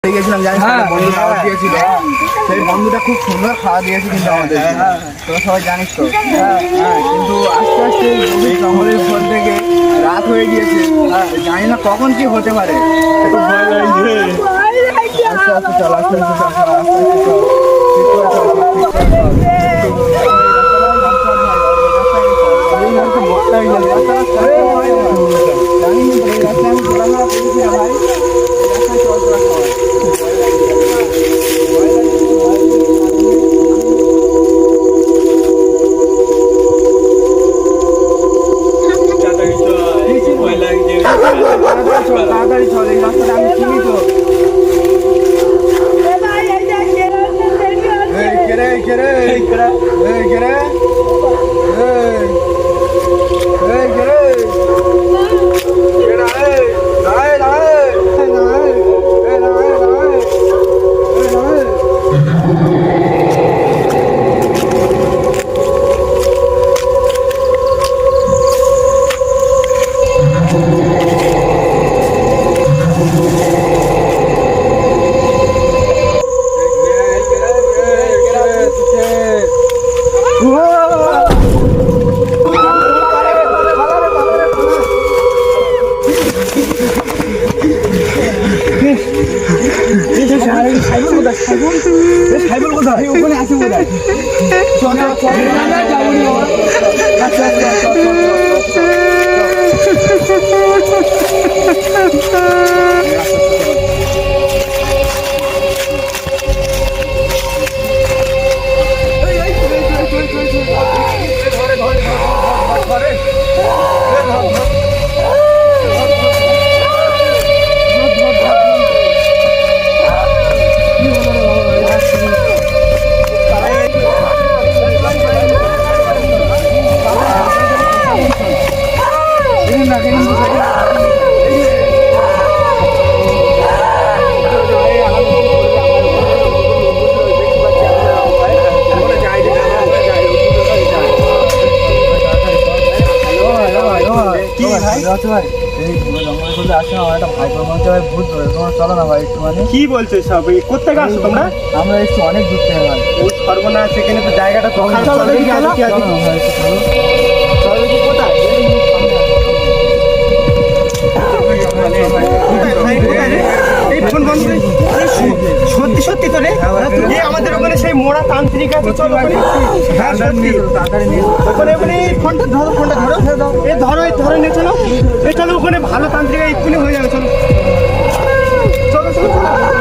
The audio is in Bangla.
গেছিলাম জানিস বন্ধু খাওয়া দিয়েছিল, সেই বন্ধুটা খুব সুন্দর খাওয়া দিয়েছে কিন্তু আমাদের, তোরা সবাই জানিস তো। কিন্তু আস্তে আস্তে গভীর জঙ্গলের উপর থেকে রাত হয়ে গিয়েছে, জানি না কখন কি হতে পারে, একটু ভয় লাগছে। আস্তে আস্তে চল, আস্তে আস্তে চল, আস্তে আস্তে চল, ঠিক করে চল, ঠিক করে চল। তাড়াতাড়ি চল, এই রাস্তাটা আমি চিনি তো। ওখানে আছে বোধ হয়। কি বলছো সব? কোথেকে আসছো তোমরা? আমরা একটু অনেক দূর থেকে ভাই। সর্বনাশ, এখানে তো জায়গাটা তো খারাপ। সত্যি সত্যি তো রে, আমাদের ওখানে সেই মোড়া তান্ত্রিক আছে, চলো ওখানে ওখানে ফোনটা ধরো, ফোনটা ধরো, এই ধরো, এই ধরে নিয়ে চলো, এই চলো ওখানে ভালো তান্ত্রিক এক্ষুনি হয়ে যাবে, চলো চলো চলো।